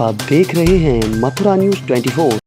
आप देख रहे हैं मथुरा न्यूज़ 24।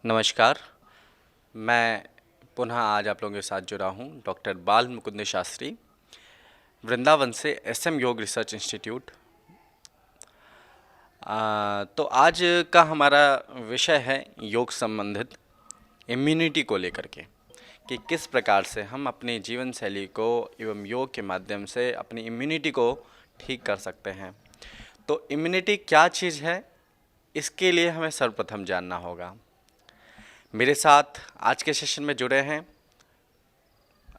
नमस्कार। मैं पुनः आज आप लोगों के साथ जुड़ा हूँ डॉक्टर बाल मुकुंद शास्त्री, वृंदावन से SM योग रिसर्च इंस्टीट्यूट। तो आज का हमारा विषय है योग संबंधित इम्यूनिटी को लेकर के, कि किस प्रकार से हम अपनी जीवन शैली को एवं योग के माध्यम से अपनी इम्यूनिटी को ठीक कर सकते हैं। तो इम्यूनिटी क्या चीज़ है, इसके लिए हमें सर्वप्रथम जानना होगा। मेरे साथ आज के सेशन में जुड़े हैं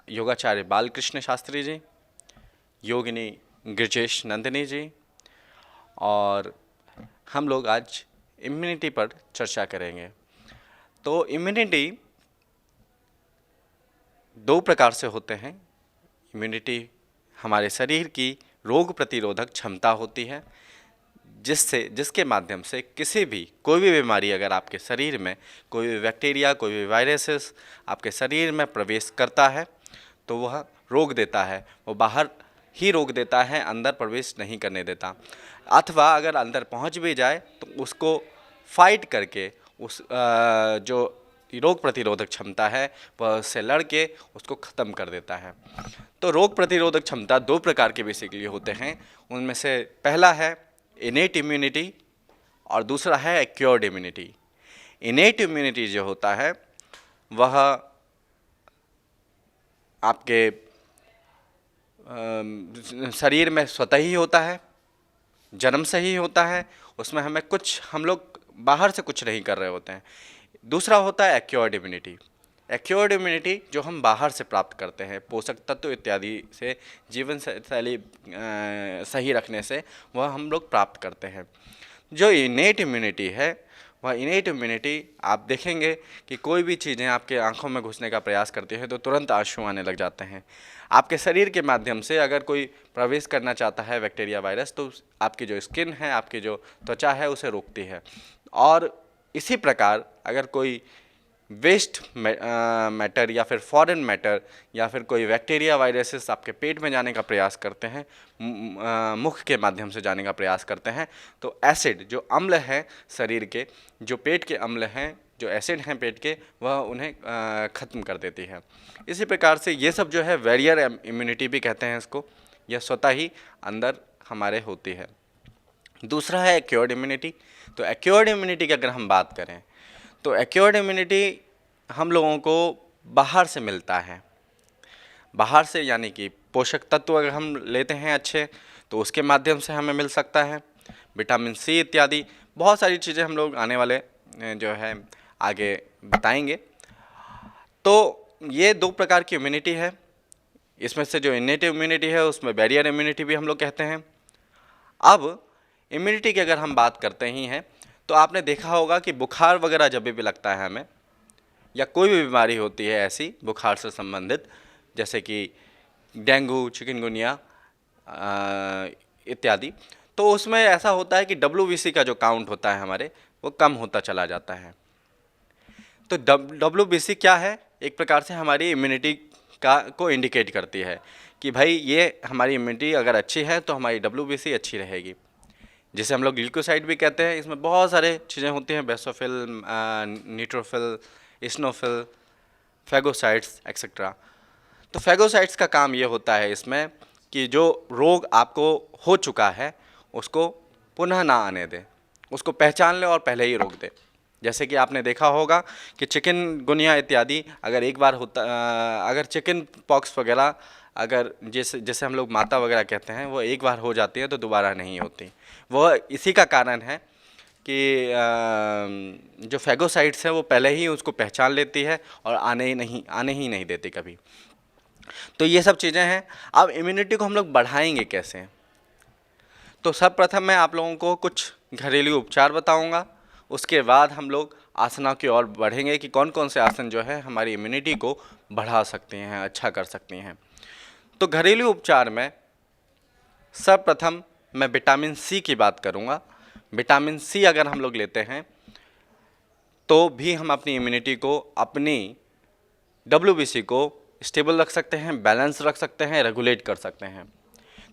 योगाचार्य बालकृष्ण शास्त्री जी, योगिनी गिरिजेश नंदिनी जी, और हम लोग आज इम्यूनिटी पर चर्चा करेंगे। तो इम्यूनिटी दो प्रकार से होते हैं। इम्यूनिटी हमारे शरीर की रोग प्रतिरोधक क्षमता होती है, जिसके माध्यम से कोई भी बीमारी अगर आपके शरीर में, कोई भी बैक्टीरिया, कोई भी वायरसेस आपके शरीर में प्रवेश करता है तो वह रोक देता है, वो बाहर ही रोक देता है, अंदर प्रवेश नहीं करने देता। अथवा अगर अंदर पहुंच भी जाए तो उसको फाइट करके जो रोग प्रतिरोधक क्षमता है वह उससे लड़ के उसको ख़त्म कर देता है। तो रोग प्रतिरोधक क्षमता दो प्रकार के बेसिकली होते हैं। उनमें से पहला है इनेट इम्यूनिटी और दूसरा है एक्योर्ड इम्यूनिटी। इनेट इम्यूनिटी जो होता है वह आपके शरीर में स्वतः ही होता है, जन्म से ही होता है, उसमें हम लोग बाहर से कुछ नहीं कर रहे होते हैं। दूसरा होता है एक्योर्ड इम्यूनिटी। एक्योर्ड इम्यूनिटी जो हम बाहर से प्राप्त करते हैं, पोषक तत्व इत्यादि से, जीवन शैली सही रखने से वह हम लोग प्राप्त करते हैं। जो इनेट इम्यूनिटी है, वह इनेट इम्यूनिटी आप देखेंगे कि कोई भी चीज़ें आपके आंखों में घुसने का प्रयास करती है तो तुरंत आंसू आने लग जाते हैं। आपके शरीर के माध्यम से अगर कोई प्रवेश करना चाहता है बैक्टीरिया, वायरस, तो आपकी जो स्किन है, आपकी जो त्वचा है, उसे रोकती है। और इसी प्रकार अगर कोई वेस्ट मैटर या फिर फॉरेन मैटर या फिर कोई बैक्टीरिया, वायरसेस आपके पेट में जाने का प्रयास करते हैं, मुख के माध्यम से जाने का प्रयास करते हैं, तो एसिड जो अम्ल हैं शरीर के, जो पेट के अम्ल हैं, जो एसिड हैं पेट के, वह उन्हें ख़त्म कर देती है। इसी प्रकार से ये सब जो है बैरियर इम्यूनिटी भी कहते हैं इसको, यह स्वतः ही अंदर हमारे होती है। दूसरा है एक्योर्ड इम्यूनिटी। तो एक्योर्ड इम्यूनिटी की अगर हम बात करें तो एक्योर्ड इम्यूनिटी हम लोगों को बाहर से मिलता है। बाहर से यानी कि पोषक तत्व अगर हम लेते हैं अच्छे, तो उसके माध्यम से हमें मिल सकता है। विटामिन सी इत्यादि बहुत सारी चीज़ें हम लोग आने वाले जो है आगे बताएंगे। तो ये दो प्रकार की इम्यूनिटी है। इसमें से जो इनेट इम्यूनिटी है उसमें बैरियर इम्यूनिटी भी हम लोग कहते हैं। अब इम्यूनिटी की अगर हम बात करते ही हैं तो आपने देखा होगा कि बुखार वगैरह जब भी लगता है हमें, या कोई भी बीमारी होती है ऐसी बुखार से संबंधित, जैसे कि डेंगू, चिकनगुनिया इत्यादि, तो उसमें ऐसा होता है कि WBC का जो काउंट होता है हमारे, वो कम होता चला जाता है। तो WBC क्या है? एक प्रकार से हमारी इम्यूनिटी को इंडिकेट करती है कि भाई ये हमारी इम्यूनिटी अगर अच्छी है तो हमारी WBC अच्छी रहेगी, जिसे हम लोग ग्लूकोसाइड भी कहते हैं। इसमें बहुत सारे चीज़ें होती हैं, basophil, neutrophil, eosinophil, phagocytes etcetera. तो फैगोसाइट्स का काम ये होता है इसमें कि जो रोग आपको हो चुका है उसको पुनः ना आने दे, उसको पहचान ले और पहले ही रोक दे। जैसे कि आपने देखा होगा कि चिकनगुनिया इत्यादि अगर एक बार होता, अगर चिकन पॉक्स वगैरह अगर जैसे जैसे हम लोग माता वगैरह कहते हैं, वो एक बार हो जाती है तो दोबारा नहीं होती। वह इसी का कारण है कि जो फैगोसाइट्स हैं वो पहले ही उसको पहचान लेती है और आने ही नहीं देती कभी। तो ये सब चीज़ें हैं। अब इम्यूनिटी को हम लोग बढ़ाएंगे कैसे? तो सब प्रथम मैं आप लोगों को कुछ घरेलू उपचार बताऊंगा, उसके बाद हम लोग आसनों की ओर बढ़ेंगे कि कौन कौन से आसन जो है हमारी इम्यूनिटी को बढ़ा सकते हैं, अच्छा कर सकती हैं। तो घरेलू उपचार में सर्वप्रथम मैं विटामिन सी की बात करूंगा। विटामिन सी अगर हम लोग लेते हैं तो भी हम अपनी इम्यूनिटी को, अपनी WBC को स्टेबल रख सकते हैं, बैलेंस रख सकते हैं, रेगुलेट कर सकते हैं।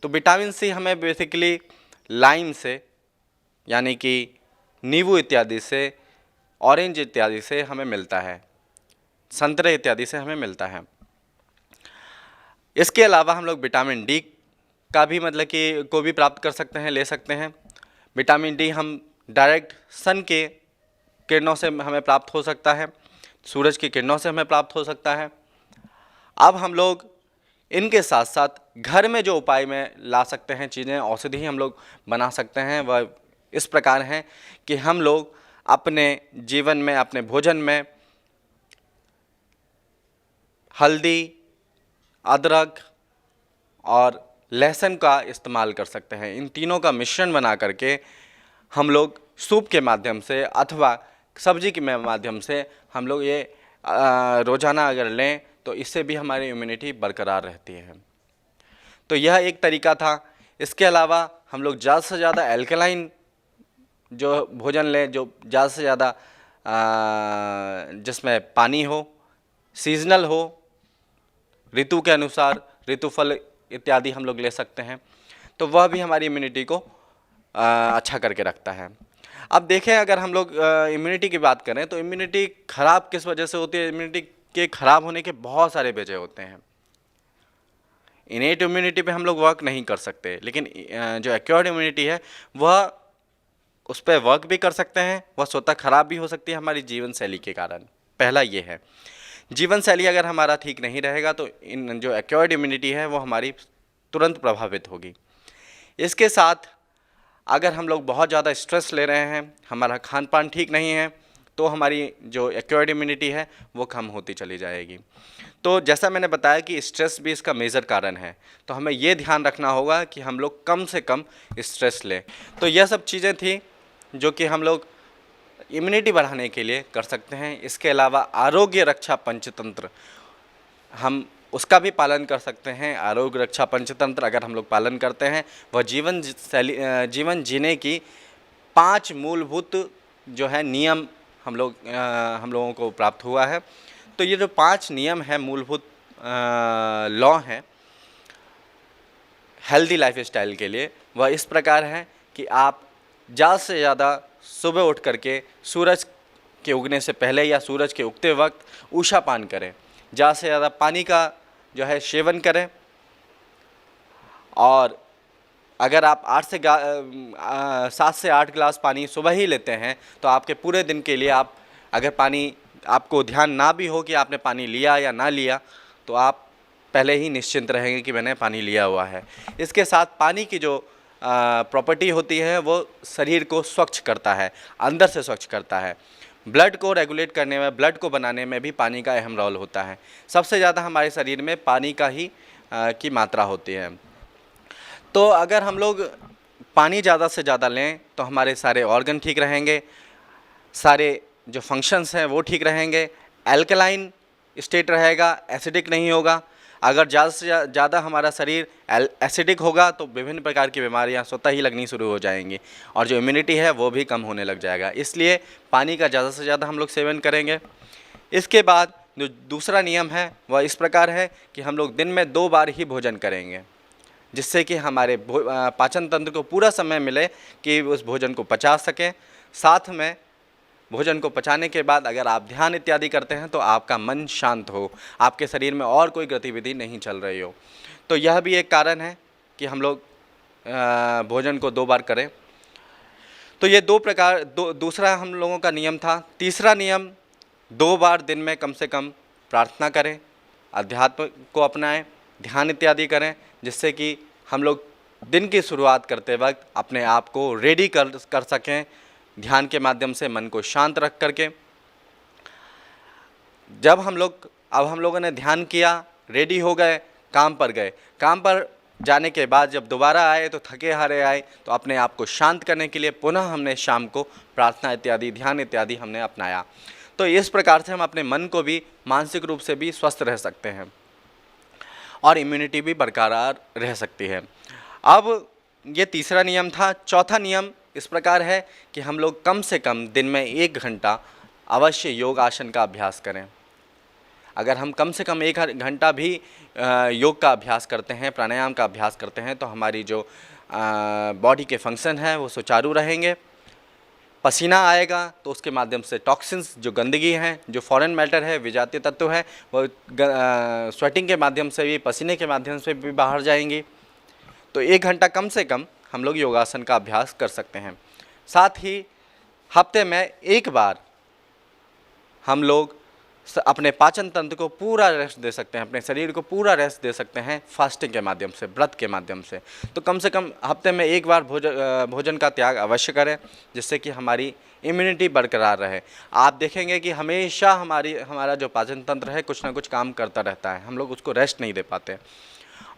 तो विटामिन सी हमें बेसिकली लाइम से, यानी कि नींबू इत्यादि से, ऑरेंज इत्यादि से हमें मिलता है, संतरे इत्यादि से हमें मिलता है। इसके अलावा हम लोग विटामिन डी का भी मतलब कि को भी प्राप्त कर सकते हैं, ले सकते हैं। विटामिन डी हम डायरेक्ट सन के किरणों से हमें प्राप्त हो सकता है, सूरज की किरणों से हमें प्राप्त हो सकता है। अब हम लोग इनके साथ साथ घर में जो उपाय में ला सकते हैं चीज़ें, औषधि हम लोग बना सकते हैं, वह इस प्रकार हैं कि हम लोग अपने जीवन में, अपने भोजन में हल्दी, अदरक और लहसुन का इस्तेमाल कर सकते हैं। इन तीनों का मिश्रण बना करके हम लोग सूप के माध्यम से अथवा सब्जी के माध्यम से हम लोग ये रोज़ाना अगर लें तो इससे भी हमारी इम्यूनिटी बरकरार रहती है। तो यह एक तरीका था। इसके अलावा हम लोग ज़्यादा से ज़्यादा एल्कलाइन जो भोजन लें, जो ज़्यादा से ज़्यादा जिसमें पानी हो, सीजनल हो, ऋतु के अनुसार ऋतुफल इत्यादि हम लोग ले सकते हैं, तो वह भी हमारी इम्यूनिटी को अच्छा करके रखता है। अब देखें, अगर हम लोग इम्यूनिटी की बात करें तो इम्यूनिटी खराब किस वजह से होती है? इम्यूनिटी के खराब होने के बहुत सारे वजह होते हैं। इनेट इम्यूनिटी पे हम लोग वर्क नहीं कर सकते, लेकिन जो एक्वायर्ड इम्यूनिटी है वह उस पर वर्क भी कर सकते हैं, वह स्वतः खराब भी हो सकती है हमारी जीवन शैली के कारण। पहला ये है, जीवन शैली अगर हमारा ठीक नहीं रहेगा तो इन जो एक्वायर्ड इम्यूनिटी है वो हमारी तुरंत प्रभावित होगी। इसके साथ अगर हम लोग बहुत ज़्यादा स्ट्रेस ले रहे हैं, हमारा खान पान ठीक नहीं है, तो हमारी जो एक्वायर्ड इम्यूनिटी है वो कम होती चली जाएगी। तो जैसा मैंने बताया कि स्ट्रेस भी इसका मेजर कारण है, तो हमें ये ध्यान रखना होगा कि हम लोग कम से कम स्ट्रेस लें। तो यह सब चीज़ें थी जो कि हम लोग इम्यूनिटी बढ़ाने के लिए कर सकते हैं। इसके अलावा आरोग्य रक्षा पंचतंत्र, हम उसका भी पालन कर सकते हैं। आरोग्य रक्षा पंचतंत्र अगर हम लोग पालन करते हैं, वह जीवन जीने की 5 मूलभूत जो है नियम हम लोगों को प्राप्त हुआ है। तो ये जो 5 नियम हैं, मूलभूत लॉ हैं हेल्दी लाइफ स्टाइल के लिए, वह इस प्रकार है कि आप ज़्यादा से ज़्यादा सुबह उठ करके सूरज के उगने से पहले या सूरज के उगते वक्त ऊषा पान करें। ज़्यादा से ज़्यादा पानी का जो है सेवन करें, और अगर आप 7 से 8 गिलास पानी सुबह ही लेते हैं तो आपके पूरे दिन के लिए, आप अगर पानी आपको ध्यान ना भी हो कि आपने पानी लिया या ना लिया, तो आप पहले ही निश्चिंत रहेंगे कि मैंने पानी लिया हुआ है। इसके साथ पानी की जो प्रॉपर्टी होती है वो शरीर को स्वच्छ करता है, अंदर से स्वच्छ करता है। ब्लड को रेगुलेट करने में, ब्लड को बनाने में भी पानी का अहम रोल होता है। सबसे ज़्यादा हमारे शरीर में पानी का ही की मात्रा होती है। तो अगर हम लोग पानी ज़्यादा से ज़्यादा लें तो हमारे सारे ऑर्गन ठीक रहेंगे, सारे जो फंक्शंस हैं वो ठीक रहेंगे, एल्कलाइन स्टेट रहेगा, एसिडिक नहीं होगा। अगर ज़्यादा से ज़्यादा हमारा शरीर एसिडिक होगा तो विभिन्न प्रकार की बीमारियां स्वतः ही लगनी शुरू हो जाएंगी, और जो इम्यूनिटी है वो भी कम होने लग जाएगा। इसलिए पानी का ज़्यादा से ज़्यादा हम लोग सेवन करेंगे। इसके बाद जो दूसरा नियम है वह इस प्रकार है कि हम लोग दिन में 2 बार ही भोजन करेंगे, जिससे कि हमारे पाचन तंत्र को पूरा समय मिले कि उस भोजन को पचा सकें। साथ में भोजन को पचाने के बाद अगर आप ध्यान इत्यादि करते हैं तो आपका मन शांत हो, आपके शरीर में और कोई गतिविधि नहीं चल रही हो। तो यह भी एक कारण है कि हम लोग भोजन को 2 बार करें। तो ये दूसरा हम लोगों का नियम था। तीसरा नियम, 2 बार दिन में कम से कम प्रार्थना करें, अध्यात्म को अपनाएं, ध्यान इत्यादि करें, जिससे कि हम लोग दिन की शुरुआत करते वक्त अपने आप को रेडी कर सकें, ध्यान के माध्यम से मन को शांत रख करके। अब हम लोगों ने ध्यान किया, रेडी हो गए, काम पर गए। काम पर जाने के बाद जब दोबारा आए तो थके हारे आए, तो अपने आप को शांत करने के लिए पुनः हमने शाम को प्रार्थना इत्यादि, ध्यान इत्यादि हमने अपनाया। तो इस प्रकार से हम अपने मन को भी मानसिक रूप से भी स्वस्थ रह सकते हैं और इम्यूनिटी भी बरकरार रह सकती है। अब ये तीसरा नियम था। चौथा नियम इस प्रकार है कि हम लोग कम से कम दिन में 1 घंटा अवश्य योग आसन का अभ्यास करें। अगर हम कम से कम 1 घंटा भी योग का अभ्यास करते हैं, प्राणायाम का अभ्यास करते हैं, तो हमारी जो बॉडी के फंक्शन हैं वो सुचारू रहेंगे। पसीना आएगा तो उसके माध्यम से टॉक्सिन्स, जो गंदगी हैं, जो फॉरेन मैटर है, विजातीय तत्व है, वो स्वेटिंग के माध्यम से भी, पसीने के माध्यम से भी बाहर जाएंगी। तो 1 घंटा कम से कम हम लोग योगासन का अभ्यास कर सकते हैं। साथ ही हफ्ते में 1 बार हम लोग अपने पाचन तंत्र को पूरा रेस्ट दे सकते हैं, अपने शरीर को पूरा रेस्ट दे सकते हैं फास्टिंग के माध्यम से, व्रत के माध्यम से। तो कम से कम हफ्ते में 1 बार भोजन का त्याग अवश्य करें, जिससे कि हमारी इम्यूनिटी बरकरार रहे। आप देखेंगे कि हमेशा हमारा जो पाचन तंत्र है कुछ ना कुछ काम करता रहता है, हम लोग उसको रेस्ट नहीं दे पाते,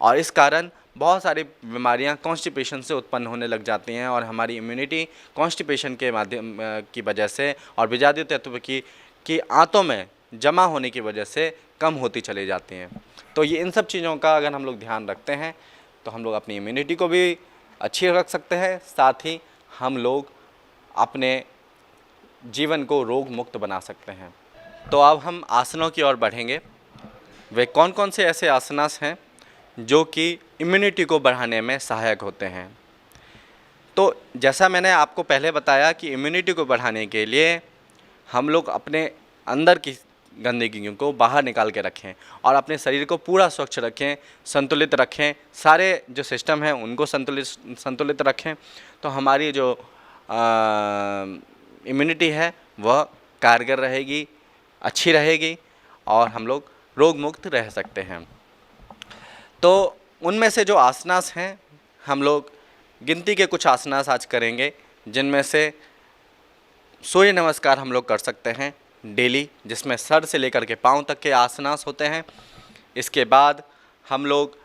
और इस कारण बहुत सारी बीमारियां कॉन्स्टिपेशन से उत्पन्न होने लग जाती हैं, और हमारी इम्यूनिटी कॉन्स्टिपेशन के माध्यम की वजह से और विजातीय तत्व की आंतों में जमा होने की वजह से कम होती चली जाती हैं। तो ये इन सब चीज़ों का अगर हम लोग ध्यान रखते हैं तो हम लोग अपनी इम्यूनिटी को भी अच्छी रख सकते हैं, साथ ही हम लोग अपने जीवन को रोग मुक्त बना सकते हैं। तो अब हम आसनों की ओर बढ़ेंगे। वे कौन कौन से ऐसे आसनास हैं जो कि इम्यूनिटी को बढ़ाने में सहायक होते हैं। तो जैसा मैंने आपको पहले बताया कि इम्यूनिटी को बढ़ाने के लिए हम लोग अपने अंदर की गंदगियों को बाहर निकाल के रखें और अपने शरीर को पूरा स्वच्छ रखें, संतुलित रखें, सारे जो सिस्टम हैं उनको संतुलित रखें, तो हमारी जो इम्यूनिटी है वह कारगर रहेगी, अच्छी रहेगी और हम लोग रोग मुक्त रह सकते हैं। तो उनमें से जो आसनास हैं, हम लोग गिनती के कुछ आसनास आज करेंगे, जिनमें से सूर्य नमस्कार हम लोग कर सकते हैं डेली, जिसमें सर से लेकर के पाँव तक के आसनास होते हैं। इसके बाद हम लोग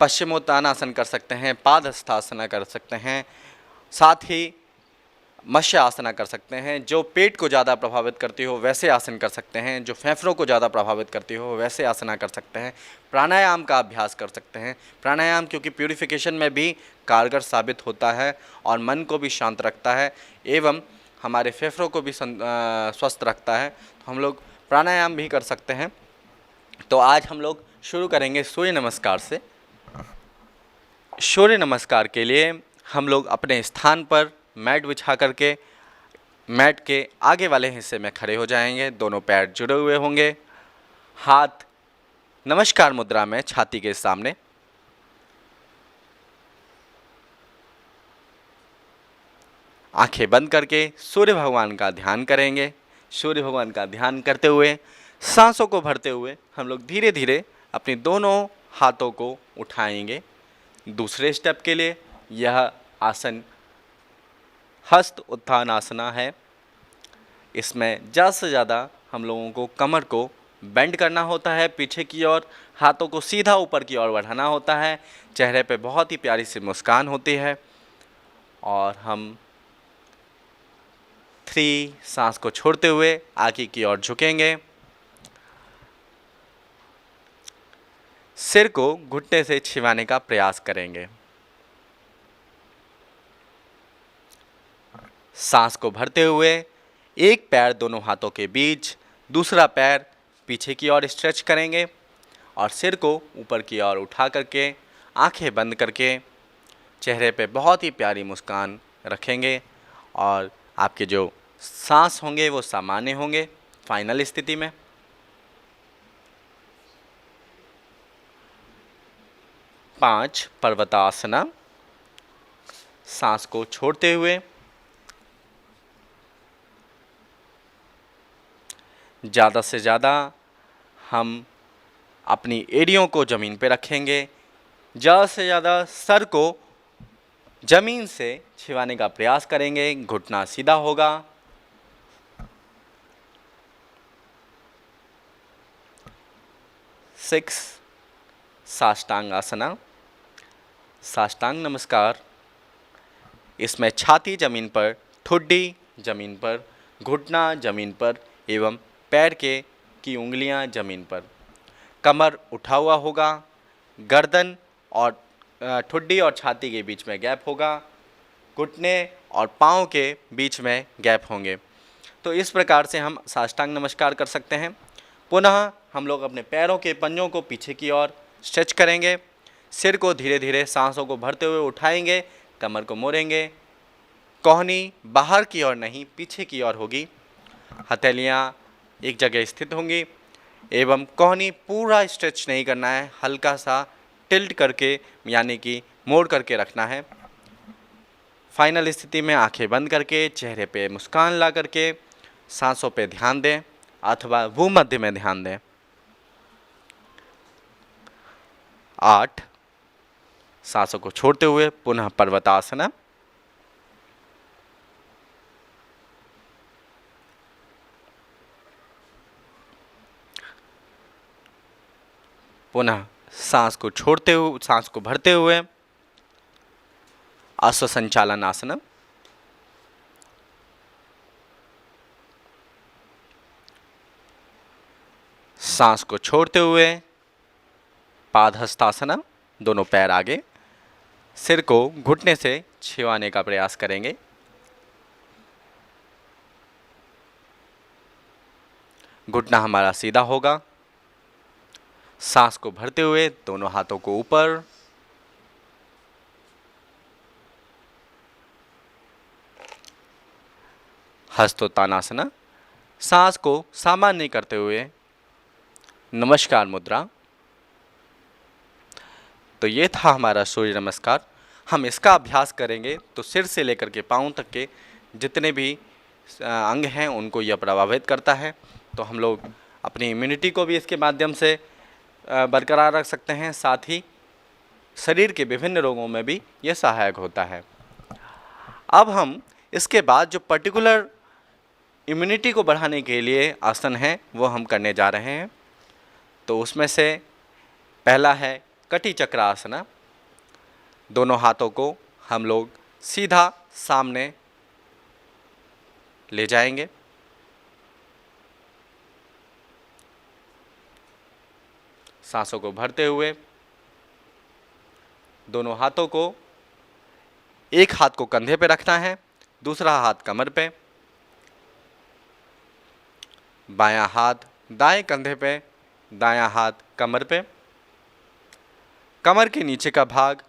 पश्चिमोत्तानासन कर सकते हैं, पादहस्तासना कर सकते हैं, साथ ही मत्स्य आसना कर सकते हैं। जो पेट को ज़्यादा प्रभावित करती हो वैसे आसन कर सकते हैं, जो फेफड़ों को ज़्यादा प्रभावित करती हो वैसे आसना कर सकते हैं। प्राणायाम का अभ्यास कर सकते हैं। प्राणायाम क्योंकि प्यूरिफिकेशन में भी कारगर साबित होता है और मन को भी शांत रखता है एवं हमारे फेफड़ों को भी स्वस्थ रखता है, तो हम लोग प्राणायाम भी कर सकते हैं। तो आज हम लोग शुरू करेंगे सूर्य नमस्कार से। सूर्य नमस्कार के लिए हम लोग अपने स्थान पर मैट बिछा करके मैट के आगे वाले हिस्से में खड़े हो जाएंगे। दोनों पैर जुड़े हुए होंगे, हाथ नमस्कार मुद्रा में छाती के सामने। आंखें बंद करके सूर्य भगवान का ध्यान करेंगे। सूर्य भगवान का ध्यान करते हुए सांसों को भरते हुए हम लोग धीरे धीरे अपने दोनों हाथों को उठाएंगे। दूसरे स्टेप के लिए यह आसन हस्त उत्थान आसना है। इसमें ज़्यादा से ज़्यादा हम लोगों को कमर को बेंड करना होता है पीछे की ओर, हाथों को सीधा ऊपर की ओर बढ़ाना होता है। चेहरे पे बहुत ही प्यारी सी मुस्कान होती है और हम 3 सांस को छोड़ते हुए आगे की ओर झुकेंगे। सिर को घुटने से छिपाने का प्रयास करेंगे। सांस को भरते हुए एक पैर दोनों हाथों के बीच, दूसरा पैर पीछे की ओर स्ट्रेच करेंगे और सिर को ऊपर की ओर उठा करके आंखें बंद करके चेहरे पे बहुत ही प्यारी मुस्कान रखेंगे और आपके जो सांस होंगे वो सामान्य होंगे फाइनल स्थिति में। पांच पर्वतासना, सांस को छोड़ते हुए ज़्यादा से ज़्यादा हम अपनी एड़ियों को ज़मीन पे रखेंगे, ज़्यादा से ज़्यादा सर को ज़मीन से छिपाने का प्रयास करेंगे, घुटना सीधा होगा। सिक्स साष्टांग आसना, साष्टांग नमस्कार। इसमें छाती ज़मीन पर, ठुड्डी ज़मीन पर, घुटना ज़मीन पर एवं पैर की उंगलियां ज़मीन पर, कमर उठा हुआ होगा, गर्दन और ठुड्डी और छाती के बीच में गैप होगा, घुटने और पाँव के बीच में गैप होंगे। तो इस प्रकार से हम साष्टांग नमस्कार कर सकते हैं। पुनः हम लोग अपने पैरों के पंजों को पीछे की ओर स्ट्रेच करेंगे, सिर को धीरे धीरे सांसों को भरते हुए उठाएंगे, कमर को मोड़ेंगे, कोहनी बाहर की ओर नहीं पीछे की ओर होगी, हथेलियाँ एक जगह स्थित होंगी एवं कोहनी पूरा स्ट्रेच नहीं करना है, हल्का सा टिल्ट करके यानी कि मोड़ करके रखना है। फाइनल स्थिति में आंखें बंद करके चेहरे पे मुस्कान ला करके सांसों पे ध्यान दें अथवा भूमध्य में ध्यान दें। 8 सांसों को छोड़ते हुए पुनः पर्वतासना, पुनः सांस को छोड़ते हुए सांस को भरते हुए अश्वसंचालन आसन, सांस को छोड़ते हुए पादहस्तासना, दोनों पैर आगे, सिर को घुटने से छिपाने का प्रयास करेंगे। घुटना हमारा सीधा होगा। सांस को भरते हुए दोनों हाथों को ऊपर, हस्तोत्तानासना, सांस को सामान्य करते हुए नमस्कार मुद्रा। तो ये था हमारा सूर्य नमस्कार। हम इसका अभ्यास करेंगे तो सिर से लेकर के पाँव तक के जितने भी अंग हैं उनको यह प्रभावित करता है। तो हम लोग अपनी इम्यूनिटी को भी इसके माध्यम से बरकरार रख सकते हैं, साथ ही शरीर के विभिन्न रोगों में भी ये सहायक होता है। अब हम इसके बाद जो पर्टिकुलर इम्यूनिटी को बढ़ाने के लिए आसन हैं वो हम करने जा रहे हैं। तो उसमें से पहला है कटी चक्रासना। दोनों हाथों को हम लोग सीधा सामने ले जाएंगे। सांसों को भरते हुए दोनों हाथों को, एक हाथ को कंधे पे रखना है, दूसरा हाथ कमर पे, बायां हाथ दाएं कंधे पे, दायां हाथ कमर पे। कमर के नीचे का भाग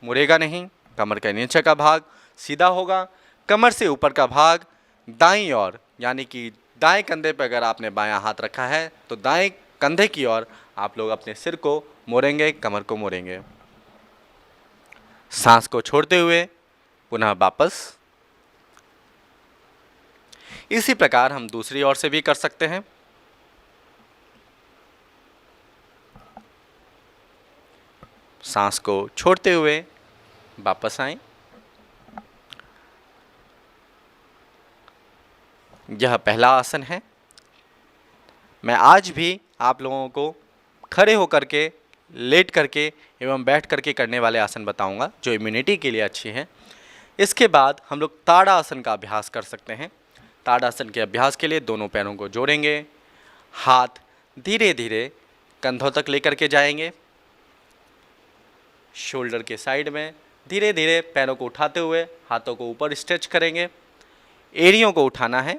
मुड़ेगा नहीं, कमर के नीचे का भाग सीधा होगा। कमर से ऊपर का भाग दाईं ओर यानी कि दाएं कंधे पे अगर आपने बायां हाथ रखा है तो दाएं कंधे की ओर आप लोग अपने सिर को मोड़ेंगे, कमर को मोड़ेंगे। सांस को छोड़ते हुए पुनः वापस। इसी प्रकार हम दूसरी ओर से भी कर सकते हैं। सांस को छोड़ते हुए वापस आएं। यह पहला आसन है। मैं आज भी आप लोगों को खड़े होकर के, लेट करके एवं बैठ करके करने वाले आसन बताऊंगा जो इम्यूनिटी के लिए अच्छी हैं। इसके बाद हम लोग ताड़ासन का अभ्यास कर सकते हैं। ताड़ासन के अभ्यास के लिए दोनों पैरों को जोड़ेंगे, हाथ धीरे धीरे कंधों तक लेकर के जाएंगे, शोल्डर के साइड में धीरे धीरे पैरों को उठाते हुए हाथों को ऊपर स्ट्रेच करेंगे, एड़ियों को उठाना है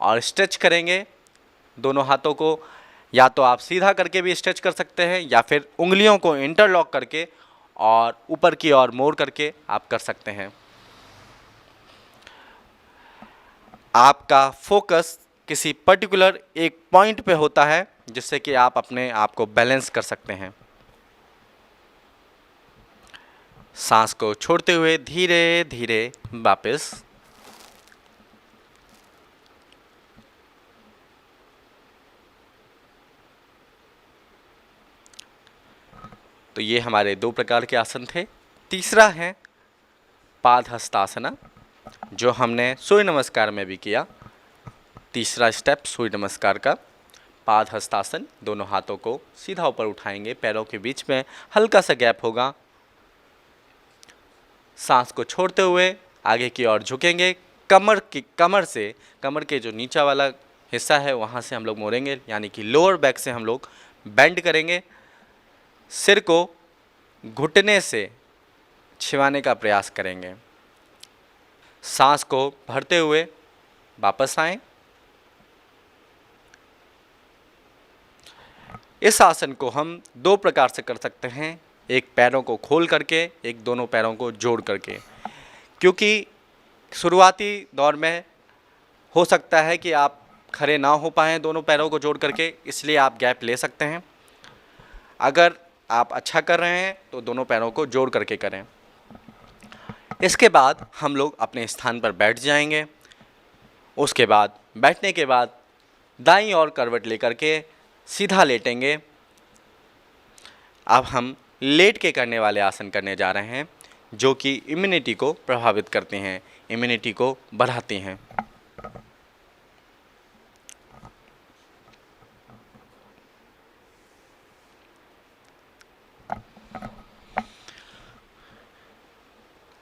और स्ट्रेच करेंगे। दोनों हाथों को या तो आप सीधा करके भी स्ट्रेच कर सकते हैं या फिर उंगलियों को इंटरलॉक करके और ऊपर की ओर मोड़ करके आप कर सकते हैं। आपका फोकस किसी पर्टिकुलर एक पॉइंट पे होता है, जिससे कि आप अपने आप को बैलेंस कर सकते हैं। सांस को छोड़ते हुए धीरे धीरे वापस। तो ये हमारे 2 प्रकार के आसन थे। तीसरा है पादहस्तासना, जो हमने सूर्य नमस्कार में भी किया। तीसरा स्टेप सूर्य नमस्कार का पादहस्तासन। दोनों हाथों को सीधा ऊपर उठाएंगे, पैरों के बीच में हल्का सा गैप होगा। सांस को छोड़ते हुए आगे की ओर झुकेंगे। कमर के जो नीचा वाला हिस्सा है वहाँ से हम लोग मोड़ेंगे, यानी कि लोअर बैक से हम लोग बेंड करेंगे। सिर को घुटने से छिपाने का प्रयास करेंगे। सांस को भरते हुए वापस आएं। इस आसन को हम 2 प्रकार से कर सकते हैं, एक पैरों को खोल करके, एक दोनों पैरों को जोड़ करके। क्योंकि शुरुआती दौर में हो सकता है कि आप खड़े ना हो पाएँ दोनों पैरों को जोड़ करके, इसलिए आप गैप ले सकते हैं। अगर आप अच्छा कर रहे हैं तो दोनों पैरों को जोड़ करके करें। इसके बाद हम लोग अपने स्थान पर बैठ जाएंगे। उसके बाद बैठने के बाद दाईं ओर करवट लेकर के सीधा लेटेंगे। अब हम लेट के करने वाले आसन करने जा रहे हैं, जो कि इम्यूनिटी को प्रभावित करते हैं, इम्यूनिटी को बढ़ाते हैं।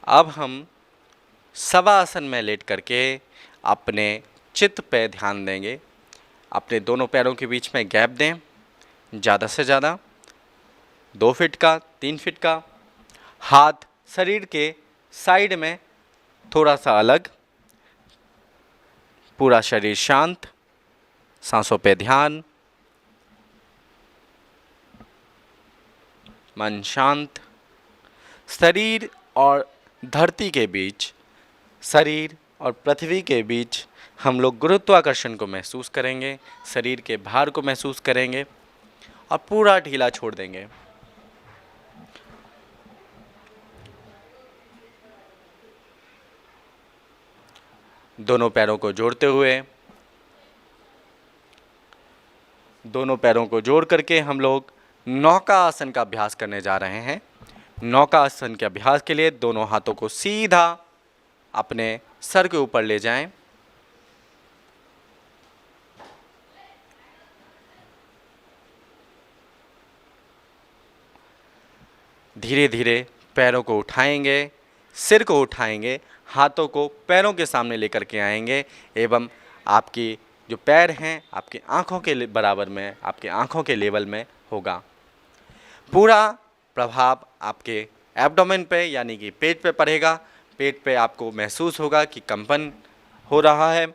अब हम शवासन में लेट करके अपने चित्त पे ध्यान देंगे। अपने दोनों पैरों के बीच में गैप दें, ज़्यादा से ज़्यादा 2 फीट का, 3 फीट का। हाथ शरीर के साइड में थोड़ा सा अलग। पूरा शरीर शांत, सांसों पे ध्यान, मन शांत। शरीर और धरती के बीच, शरीर और पृथ्वी के बीच हम लोग गुरुत्वाकर्षण को महसूस करेंगे, शरीर के भार को महसूस करेंगे और पूरा ढीला छोड़ देंगे। दोनों पैरों को जोड़ते हुए, दोनों पैरों को जोड़ करके हम लोग नौका आसन का अभ्यास करने जा रहे हैं। नौका आसन के अभ्यास के लिए दोनों हाथों को सीधा अपने सर के ऊपर ले जाएं। धीरे धीरे पैरों को उठाएंगे, सिर को उठाएंगे, हाथों को पैरों के सामने लेकर के आएंगे एवं आपकी जो पैर हैं आपकी आँखों के बराबर में, आपके आँखों के लेवल में होगा। पूरा प्रभाव आपके एब्डोमेन पे यानी कि पेट पे पड़ेगा। पेट पे आपको महसूस होगा कि कंपन हो रहा है।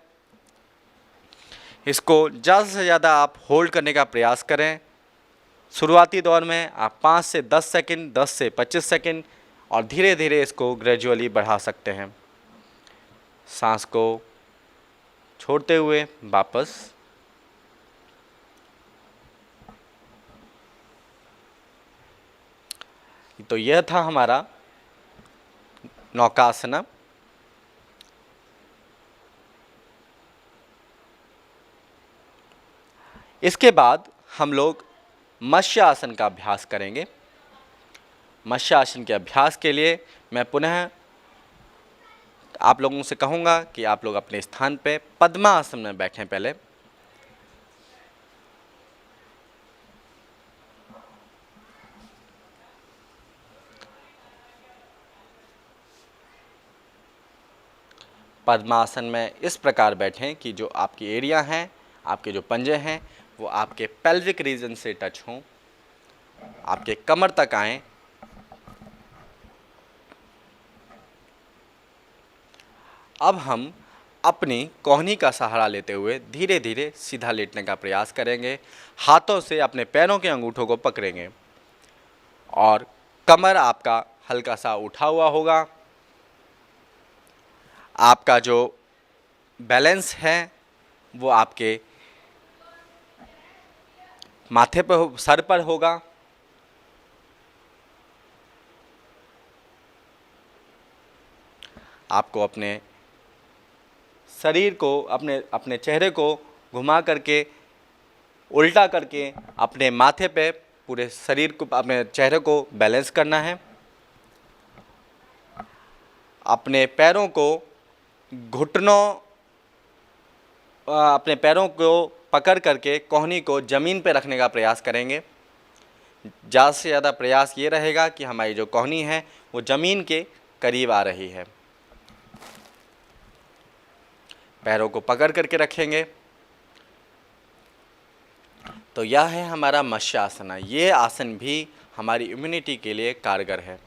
इसको ज़्यादा से ज़्यादा आप होल्ड करने का प्रयास करें। शुरुआती दौर में आप 5 से 10 सेकंड, 10 से 25 सेकंड और धीरे धीरे इसको ग्रेजुअली बढ़ा सकते हैं। सांस को छोड़ते हुए वापस। तो यह था हमारा नौकासना। इसके बाद हम लोग मत्स्य आसन का अभ्यास करेंगे। मत्स्य आसन के अभ्यास के लिए मैं पुनः आप लोगों से कहूँगा कि आप लोग अपने स्थान पे पद्मासन में बैठें। पहले पद्मासन में इस प्रकार बैठें कि जो आपकी एरिया हैं, आपके जो पंजे हैं वो आपके पेल्विक रीजन से टच हों, आपके कमर तक आएं। अब हम अपनी कोहनी का सहारा लेते हुए धीरे धीरे सीधा लेटने का प्रयास करेंगे। हाथों से अपने पैरों के अंगूठों को पकड़ेंगे और कमर आपका हल्का सा उठा हुआ होगा। आपका जो बैलेंस है वो आपके माथे पर, सर पर होगा। आपको अपने शरीर को, अपने अपने चेहरे को घुमा करके, उल्टा करके अपने माथे पे पूरे शरीर को, अपने चेहरे को बैलेंस करना है। अपने पैरों को घुटनों, अपने पैरों को पकड़ करके कोहनी को ज़मीन पे रखने का प्रयास करेंगे। ज़्यादा से ज़्यादा प्रयास ये रहेगा कि हमारी जो कोहनी है वो ज़मीन के करीब आ रही है। पैरों को पकड़ करके रखेंगे। तो यह है हमारा मत्स्य आसन। ये आसन भी हमारी इम्यूनिटी के लिए कारगर है।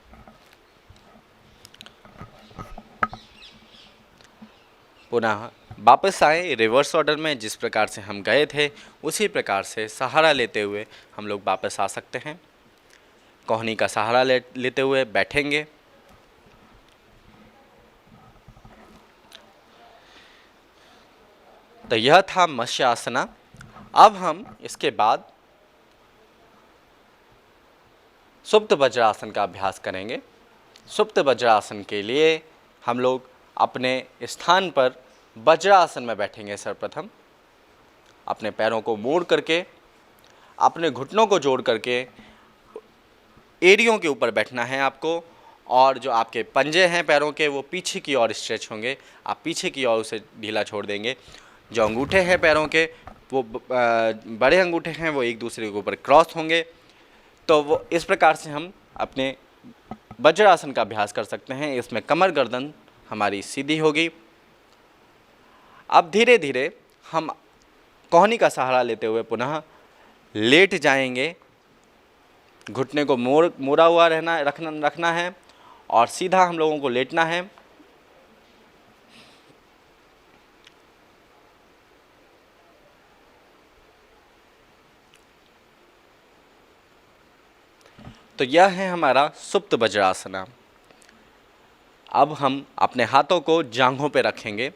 पुनः वापस आए रिवर्स ऑर्डर में, जिस प्रकार से हम गए थे उसी प्रकार से सहारा लेते हुए हम लोग वापस आ सकते हैं। कोहनी का सहारा लेते हुए बैठेंगे। तो यह था मत्स्य आसना। अब हम इसके बाद सुप्त वज्रासन का अभ्यास करेंगे। सुप्त वज्रासन के लिए हम लोग अपने स्थान पर वज्रासन में बैठेंगे। सर्वप्रथम अपने पैरों को मोड़ करके, अपने घुटनों को जोड़ करके एड़ियों के ऊपर बैठना है आपको, और जो आपके पंजे हैं पैरों के वो पीछे की ओर स्ट्रेच होंगे। आप पीछे की ओर उसे ढीला छोड़ देंगे। जो अंगूठे हैं पैरों के वो बड़े अंगूठे हैं वो एक दूसरे के ऊपर क्रॉस होंगे। तो वो इस प्रकार से हम अपने वज्रासन का अभ्यास कर सकते हैं। इसमें कमर गर्दन हमारी सीधी होगी। अब धीरे धीरे हम कोहनी का सहारा लेते हुए पुनः लेट जाएंगे। घुटने को मोड़ा हुआ रखना है और सीधा हम लोगों को लेटना है। तो यह है हमारा सुप्त वज्रासन। अब हम अपने हाथों को जांघों पे रखेंगे।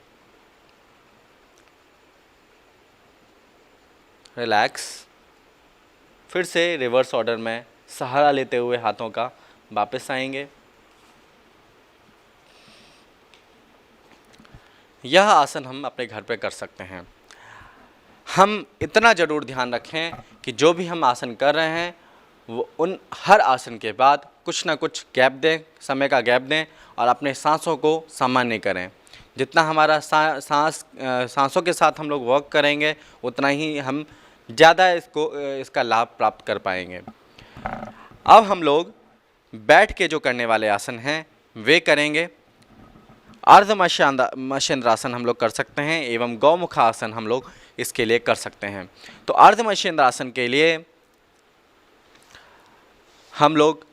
रिलैक्स। फिर से रिवर्स ऑर्डर में सहारा लेते हुए हाथों का वापस आएंगे। यह आसन हम अपने घर पे कर सकते हैं। हम इतना ज़रूर ध्यान रखें कि जो भी हम आसन कर रहे हैं वो उन हर आसन के बाद कुछ ना कुछ गैप दें, समय का गैप दें और अपने सांसों को सामान्य करें। जितना हमारा सांसों के साथ हम लोग वर्क करेंगे उतना ही हम ज़्यादा इसका लाभ प्राप्त कर पाएंगे। अब हम लोग बैठ के जो करने वाले आसन हैं वे करेंगे। अर्ध मत्स्येंद्रासन हम लोग कर सकते हैं एवं गौमुखासन हम लोग इसके लिए कर सकते हैं। तो अर्ध मत्स्येंद्रासन के लिए हम लोग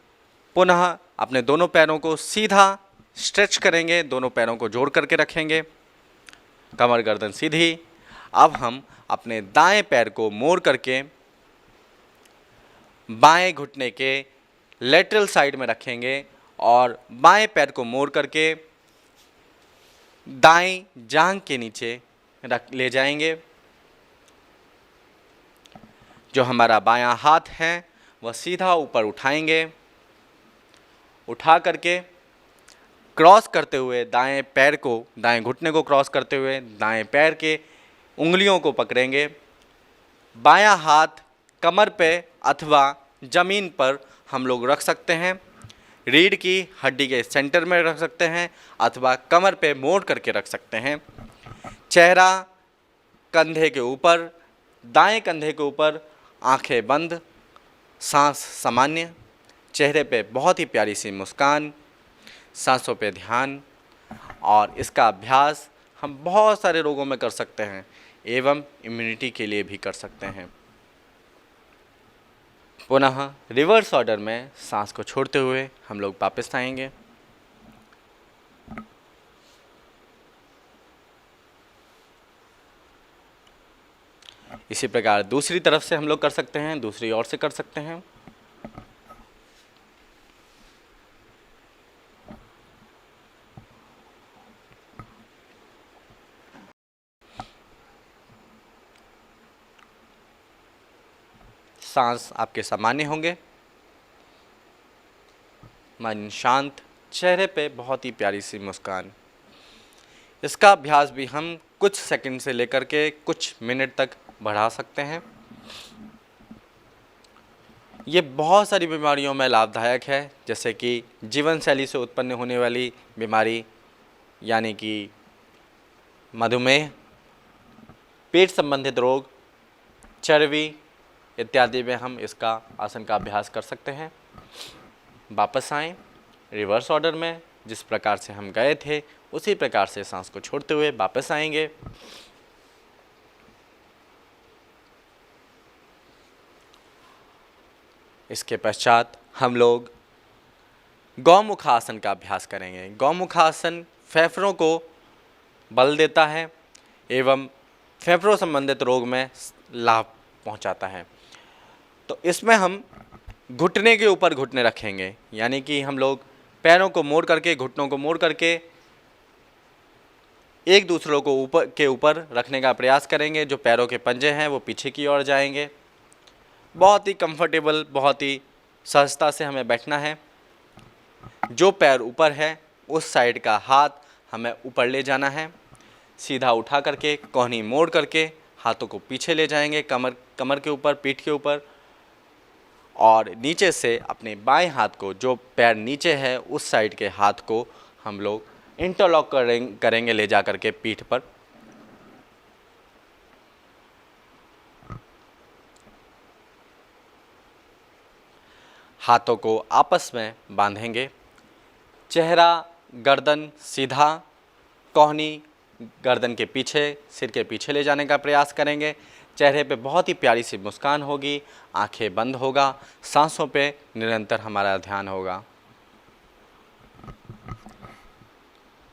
पुनः अपने दोनों पैरों को सीधा स्ट्रेच करेंगे, दोनों पैरों को जोड़ करके रखेंगे, कमर गर्दन सीधी। अब हम अपने दाएं पैर को मोड़ करके बाएं घुटने के लेटरल साइड में रखेंगे और बाएं पैर को मोड़ करके दाएं जांघ के नीचे ले जाएंगे। जो हमारा बायां हाथ है वह सीधा ऊपर उठाएंगे। उठा करके क्रॉस करते हुए दाएं पैर को, दाएं घुटने को क्रॉस करते हुए दाएं पैर के उंगलियों को पकड़ेंगे। बायां हाथ कमर पे अथवा ज़मीन पर हम लोग रख सकते हैं। रीढ़ की हड्डी के सेंटर में रख सकते हैं अथवा कमर पे मोड़ करके रख सकते हैं। चेहरा कंधे के ऊपर, दाएं कंधे के ऊपर, आंखें बंद, सांस सामान्य, चेहरे पे बहुत ही प्यारी सी मुस्कान, सांसों पे ध्यान। और इसका अभ्यास हम बहुत सारे रोगों में कर सकते हैं एवं इम्यूनिटी के लिए भी कर सकते हैं। पुनः रिवर्स ऑर्डर में सांस को छोड़ते हुए हम लोग वापस आएंगे। इसी प्रकार दूसरी तरफ से हम लोग कर सकते हैं, दूसरी ओर से कर सकते हैं। सांस आपके सामान्य होंगे, मन शांत, चेहरे पे बहुत ही प्यारी सी मुस्कान। इसका अभ्यास भी हम कुछ सेकंड से लेकर के कुछ मिनट तक बढ़ा सकते हैं। ये बहुत सारी बीमारियों में लाभदायक है, जैसे कि जीवन शैली से उत्पन्न होने वाली बीमारी यानी कि मधुमेह, पेट संबंधित रोग, चर्बी इत्यादि में हम इसका आसन का अभ्यास कर सकते हैं। वापस आएं रिवर्स ऑर्डर में, जिस प्रकार से हम गए थे उसी प्रकार से सांस को छोड़ते हुए वापस आएंगे। इसके पश्चात हम लोग गौमुखासन का अभ्यास करेंगे। गौमुखासन फेफड़ों को बल देता है एवं फेफड़ों संबंधित रोग में लाभ पहुंचाता है। तो इसमें हम घुटने के ऊपर घुटने रखेंगे, यानी कि हम लोग पैरों को मोड़ करके, घुटनों को मोड़ करके एक दूसरों को ऊपर रखने का प्रयास करेंगे। जो पैरों के पंजे हैं वो पीछे की ओर जाएंगे। बहुत ही कंफर्टेबल, बहुत ही सहजता से हमें बैठना है। जो पैर ऊपर है उस साइड का हाथ हमें ऊपर ले जाना है। सीधा उठा करके, कोहनी मोड़ करके हाथों को पीछे ले जाएंगे, कमर के ऊपर, पीठ के ऊपर, और नीचे से अपने बाएं हाथ को, जो पैर नीचे है उस साइड के हाथ को हम लोग इंटरलॉक करेंगे ले जा करके पीठ पर। हाथों को आपस में बांधेंगे। चेहरा, गर्दन सीधा, कोहनी गर्दन के पीछे, सिर के पीछे ले जाने का प्रयास करेंगे। चेहरे पे बहुत ही प्यारी सी मुस्कान होगी, आंखें बंद होगा, सांसों पे निरंतर हमारा ध्यान होगा।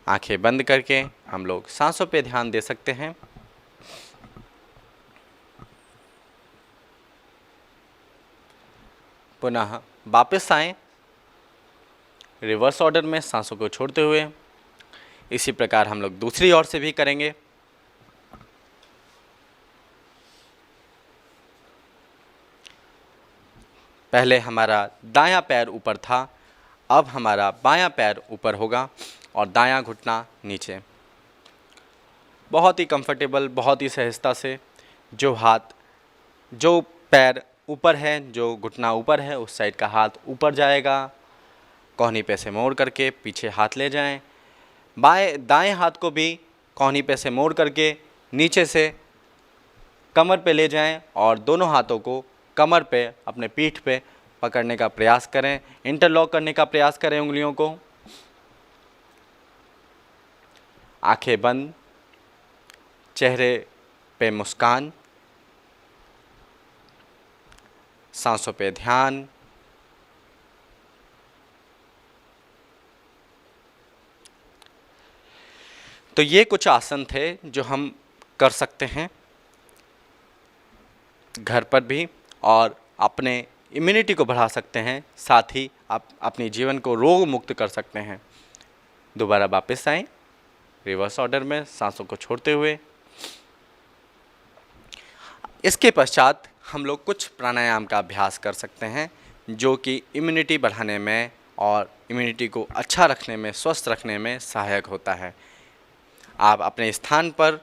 आंखें बंद करके हम लोग सांसों पे ध्यान दे सकते हैं। पुनः वापस आएं रिवर्स ऑर्डर में सांसों को छोड़ते हुए। इसी प्रकार हम लोग दूसरी ओर से भी करेंगे। पहले हमारा दायां पैर ऊपर था, अब हमारा बायां पैर ऊपर होगा और दायां घुटना नीचे। बहुत ही कंफर्टेबल, बहुत ही सहजता से जो पैर ऊपर है, जो घुटना ऊपर है, उस साइड का हाथ ऊपर जाएगा। कोहनी पे से मोड़ करके पीछे हाथ ले जाएं। दाएं हाथ को भी कोहनी पे से मोड़ करके नीचे से कमर पे ले जाएं और दोनों हाथों को कमर पे, अपने पीठ पे पकड़ने का प्रयास करें, इंटरलॉक करने का प्रयास करें उंगलियों को। आंखें बंद, चेहरे पे मुस्कान, सांसों पे ध्यान। तो ये कुछ आसन थे जो हम कर सकते हैं घर पर भी और अपने इम्यूनिटी को बढ़ा सकते हैं, साथ ही आप अपने जीवन को रोग मुक्त कर सकते हैं। दोबारा वापस आएं रिवर्स ऑर्डर में सांसों को छोड़ते हुए। इसके पश्चात हम लोग कुछ प्राणायाम का अभ्यास कर सकते हैं जो कि इम्यूनिटी बढ़ाने में और इम्यूनिटी को अच्छा रखने में, स्वस्थ रखने में सहायक होता है। आप अपने स्थान पर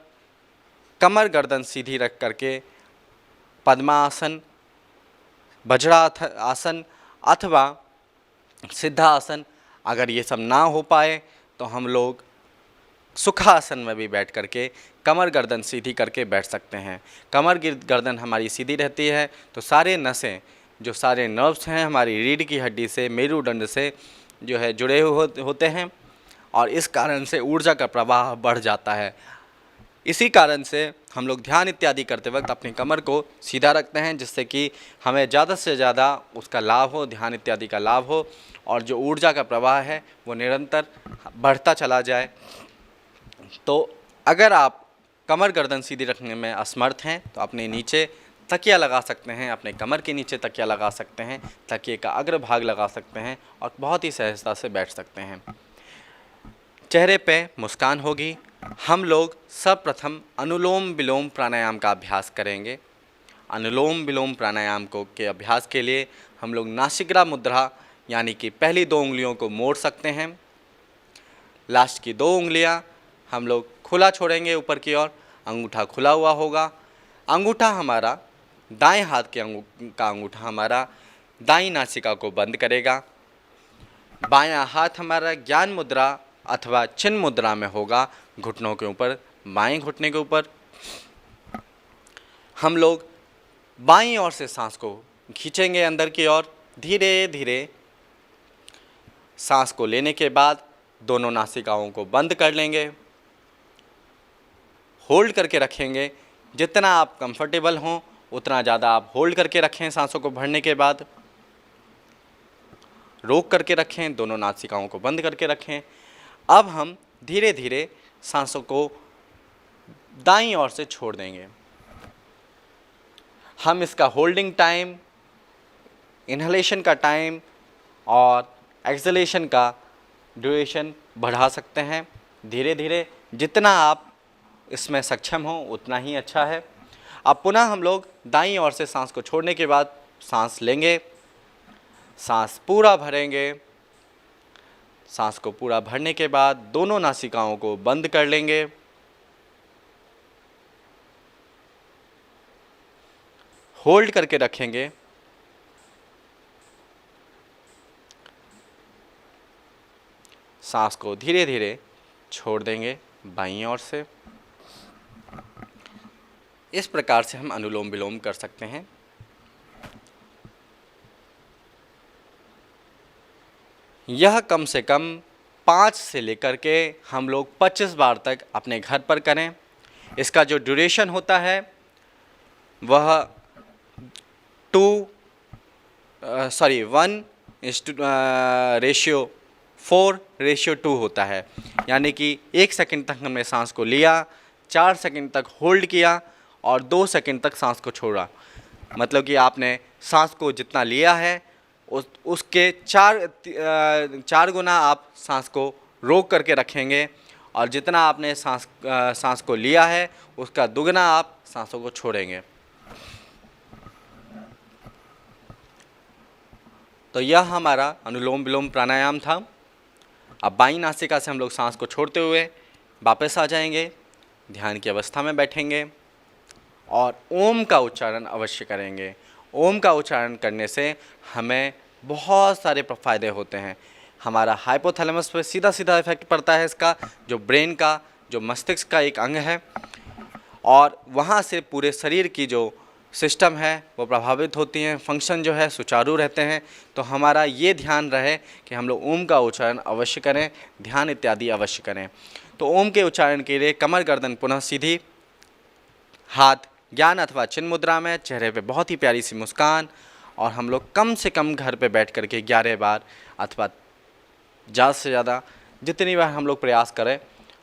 कमर गर्दन सीधी रख करके पद्मासन, वज्रासन अथवा सिद्धासन, अगर ये सब ना हो पाए तो हम लोग सुखासन में भी बैठ करके कमर गर्दन सीधी करके बैठ सकते हैं। कमर गर्दन हमारी सीधी रहती है तो सारे नसें, जो सारे नर्व्स हैं हमारी रीढ़ की हड्डी से, मेरुदंड से जो है जुड़े होते हैं और इस कारण से ऊर्जा का प्रवाह बढ़ जाता है। इसी कारण से हम लोग ध्यान इत्यादि करते वक्त अपनी कमर को सीधा रखते हैं, जिससे कि हमें ज़्यादा से ज़्यादा उसका लाभ हो, ध्यान इत्यादि का लाभ हो और जो ऊर्जा का प्रवाह है वो निरंतर बढ़ता चला जाए। तो अगर आप कमर गर्दन सीधी रखने में असमर्थ हैं तो अपने नीचे तकिया लगा सकते हैं, अपने कमर के नीचे तकिया लगा सकते हैं, तकिए का अग्रभाग लगा सकते हैं और बहुत ही सहजता से बैठ सकते हैं। चेहरे पे मुस्कान होगी। हम लोग सर्वप्रथम अनुलोम विलोम प्राणायाम का अभ्यास करेंगे। अनुलोम विलोम प्राणायाम को के अभ्यास के लिए हम लोग नासिका मुद्रा यानी कि पहली 2 उंगलियों को मोड़ सकते हैं। लास्ट की 2 उंगलियां हम लोग खुला छोड़ेंगे ऊपर की ओर, अंगूठा खुला हुआ होगा। अंगूठा हमारा दाएं हाथ के का अंगूठा हमारा दाईं नासिका को बंद करेगा। बायां हाथ हमारा ज्ञान मुद्रा अथवा चिन्ह मुद्रा में होगा, घुटनों के ऊपर, बाएं घुटने के ऊपर। हम लोग बाईं ओर से सांस को खींचेंगे अंदर की ओर। धीरे धीरे सांस को लेने के बाद दोनों नासिकाओं को बंद कर लेंगे, होल्ड करके रखेंगे। जितना आप कंफर्टेबल हों उतना ज़्यादा आप होल्ड करके रखें। सांसों को भरने के बाद रोक करके रखें, दोनों नासिकाओं को बंद करके रखें। अब हम धीरे धीरे सांसों को दाईं ओर से छोड़ देंगे। हम इसका होल्डिंग टाइम, इन्हलेशन का टाइम और एक्सलेशन का ड्यूरेशन बढ़ा सकते हैं धीरे धीरे। जितना आप इसमें सक्षम हो उतना ही अच्छा है। अब पुनः हम लोग दाईं ओर से सांस को छोड़ने के बाद सांस लेंगे, सांस पूरा भरेंगे। सांस को पूरा भरने के बाद दोनों नासिकाओं को बंद कर लेंगे। होल्ड करके रखेंगे। सांस को धीरे धीरे छोड़ देंगे बाईं ओर से। इस प्रकार से हम अनुलोम विलोम कर सकते हैं। यह कम से कम 5 से लेकर के हम लोग 25 बार तक अपने घर पर करें। इसका जो ड्यूरेशन होता है वह 1:4:2 होता है। यानी कि 1 सेकंड तक हमने सांस को लिया, 4 सेकंड तक होल्ड किया और 2 सेकंड तक सांस को छोड़ा। मतलब कि आपने सांस को जितना लिया है उसके 4 गुना आप सांस को रोक करके रखेंगे और जितना आपने सांस को लिया है उसका दुगना आप सांसों को छोड़ेंगे। तो यह हमारा अनुलोम विलोम प्राणायाम था। अब बाईं नासिका से हम लोग सांस को छोड़ते हुए वापस आ जाएंगे, ध्यान की अवस्था में बैठेंगे और ओम का उच्चारण अवश्य करेंगे। ओम का उच्चारण करने से हमें बहुत सारे फ़ायदे होते हैं। हमारा हाइपोथैलेमस पे सीधा सीधा इफेक्ट पड़ता है इसका, जो ब्रेन का, जो मस्तिष्क का एक अंग है, और वहाँ से पूरे शरीर की जो सिस्टम है वो प्रभावित होती हैं, फंक्शन जो है सुचारू रहते हैं। तो हमारा ये ध्यान रहे कि हम लोग ओम का उच्चारण अवश्य करें, ध्यान इत्यादि अवश्य करें। तो ओम के उच्चारण के लिए कमर गर्दन पुनः सीधी, हाथ ज्ञान अथवा चिन्ह मुद्रा में, चेहरे पे बहुत ही प्यारी सी मुस्कान, और हम लोग कम से कम घर पे बैठ करके 11 बार अथवा ज़्यादा से ज़्यादा जितनी बार हम लोग प्रयास करें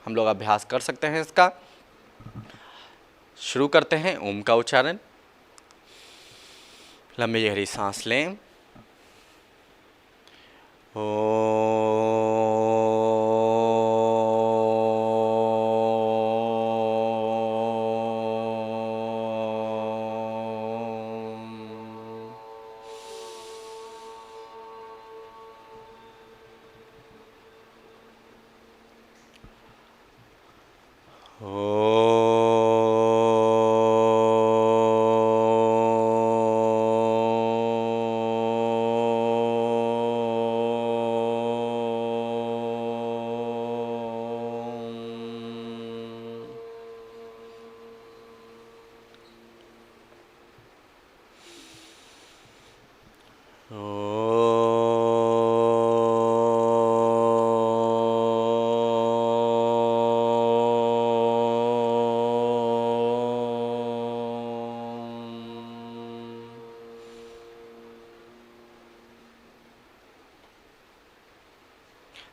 हम लोग अभ्यास कर सकते हैं इसका। शुरू करते हैं ओम का उच्चारण। लंबी गहरी सांस लें।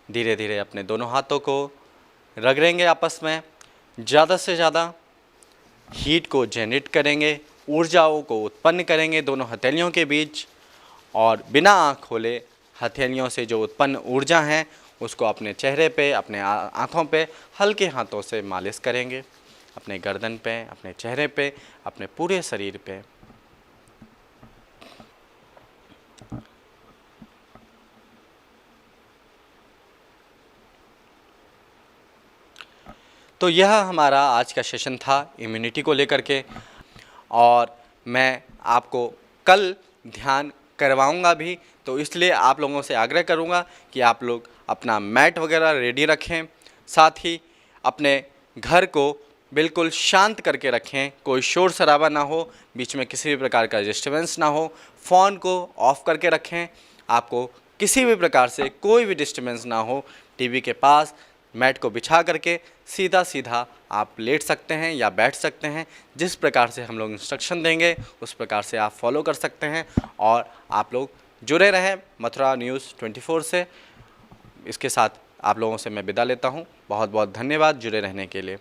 धीरे धीरे अपने दोनों हाथों को रगड़ेंगे आपस में, ज़्यादा से ज़्यादा हीट को जनरेट करेंगे, ऊर्जाओं को उत्पन्न करेंगे दोनों हथेलियों के बीच, और बिना आँख खोले हथेलियों से जो उत्पन्न ऊर्जा हैं उसको अपने चेहरे पे, अपने आँखों पे हल्के हाथों से मालिश करेंगे, अपने गर्दन पे, अपने चेहरे पे, अपने पूरे शरीर पे। तो यह हमारा आज का सेशन था इम्यूनिटी को लेकर के, और मैं आपको कल ध्यान करवाऊंगा भी, तो इसलिए आप लोगों से आग्रह करूंगा कि आप लोग अपना मैट वगैरह रेडी रखें, साथ ही अपने घर को बिल्कुल शांत करके रखें, कोई शोर शराबा ना हो, बीच में किसी भी प्रकार का डिस्टर्बेंस ना हो, फ़ोन को ऑफ़ करके रखें, आपको किसी भी प्रकार से कोई भी डिस्टर्बेंस ना हो। टीवी के पास मैट को बिछा करके सीधा सीधा आप लेट सकते हैं या बैठ सकते हैं, जिस प्रकार से हम लोग इंस्ट्रक्शन देंगे उस प्रकार से आप फॉलो कर सकते हैं। और आप लोग जुड़े रहें मथुरा न्यूज़ 24 से। इसके साथ आप लोगों से मैं विदा लेता हूं। बहुत बहुत धन्यवाद जुड़े रहने के लिए।